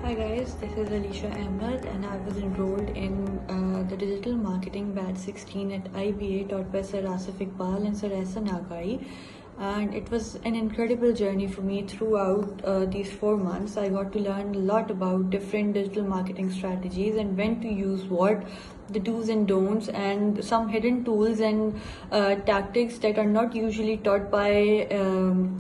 Hi guys, this is Alicia Ahmed and I was enrolled in the Digital Marketing Batch 16 at IBA taught by Sir Asif Iqbal and Sir Ehsan Agai. And it was an incredible journey for me throughout these 4 months. I got to learn a lot about different digital marketing strategies and when to use what, the do's and don'ts, and some hidden tools and tactics that are not usually taught by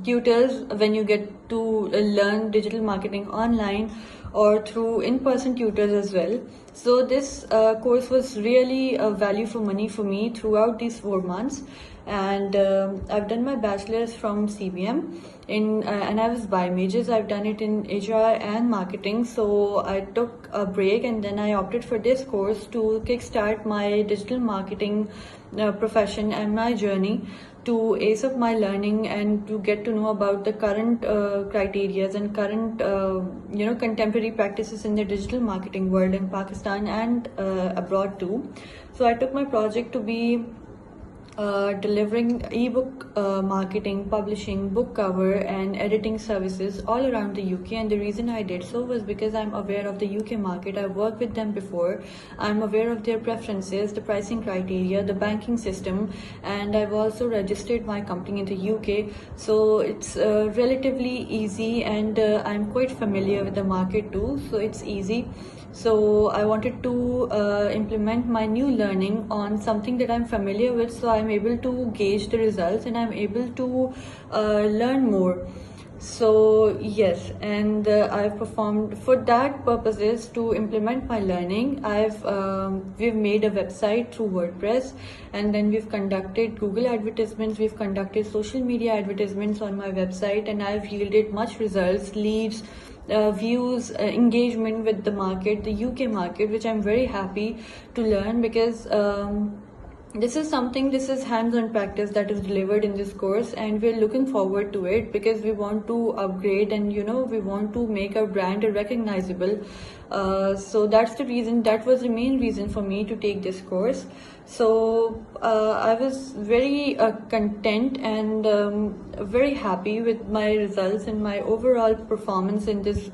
tutors when you get to learn digital marketing online or through in-person tutors as well. So this course was really a value for money for me throughout these 4 months. And I've done my bachelor's from CBM and I was by majors. I've done it in HR and marketing. So I took a break and then I opted for this course to kickstart my digital marketing profession and my journey, to ace up my learning and to get to know about the current criterias and current contemporary practices in the digital marketing world in Pakistan and abroad too. So I took my project to be delivering ebook marketing, publishing, book cover and editing services all around the UK. And the reason I did so was because I'm aware of the UK market. I've worked with them before. I'm aware of their preferences, the pricing criteria, the banking system, and I've also registered my company in the UK. So it's relatively easy, and I'm quite familiar with the market too, so it's easy. So I wanted to implement my new learning on something that I'm familiar with, so I'm able to gauge the results and I'm able to learn more. So yes, and I've performed for that purposes to implement my learning. We've made a website through WordPress, and then we've conducted Google advertisements, we've conducted social media advertisements on my website, and I've yielded much results, leads, views, engagement with the market, the UK market, which I'm very happy to learn, because this is hands-on practice that is delivered in this course, and we're looking forward to it because we want to upgrade and we want to make our brand recognizable. So that's the reason, that was the main reason for me to take this course. So I was very content and very happy with my results and my overall performance in this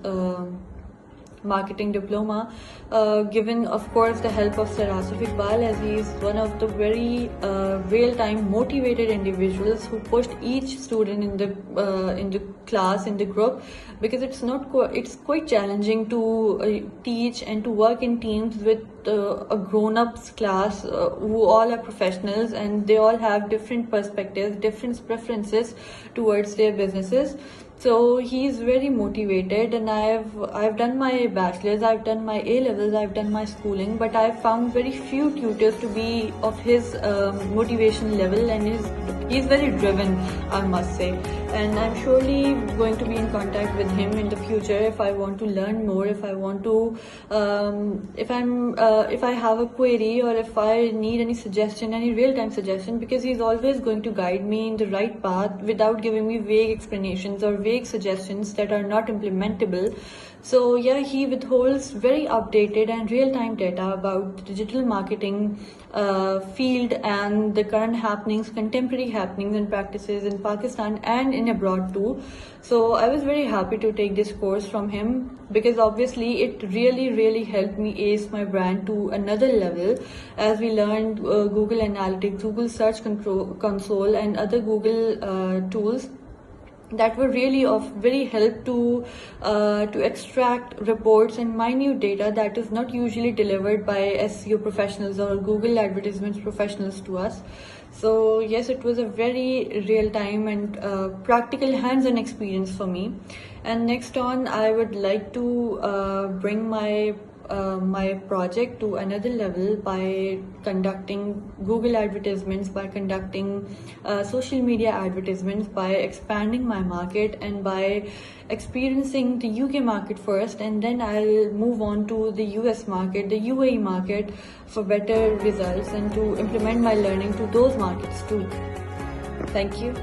marketing diploma, given of course the help of Sir Asif Iqbal, as he is one of the very real-time motivated individuals who pushed each student in the class, in the group, because it's quite challenging to teach and to work in teams with a grown-ups class who all are professionals and they all have different perspectives, different preferences towards their businesses. So he's very motivated, and I've done my bachelor's, I've done my A levels, I've done my schooling, but I've found very few tutors to be of his motivation level, and he's very driven, I must say. And I'm surely going to be in contact with him in the future if I want to learn more, if I want to, if I have a query or if I need any suggestion, any real-time suggestion, because he's always going to guide me in the right path without giving me vague explanations or vague suggestions that are not implementable. So yeah, he withholds very updated and real-time data about the digital marketing field and the current happenings, contemporary happenings and practices in Pakistan and in abroad too. So I was very happy to take this course from him, because obviously it really helped me ace my brand to another level, as we learned Google Analytics, Google Search Console and other Google tools that were really of very help to extract reports and minute data that is not usually delivered by SEO professionals or Google advertisements professionals to us. So yes, it was a very real-time and practical hands-on experience for me. And next on, I would like to bring my project to another level by conducting Google advertisements, by conducting social media advertisements, by expanding my market and by experiencing the UK market first, and then I'll move on to the US market, the UAE market, for better results and to implement my learning to those markets too. Thank you.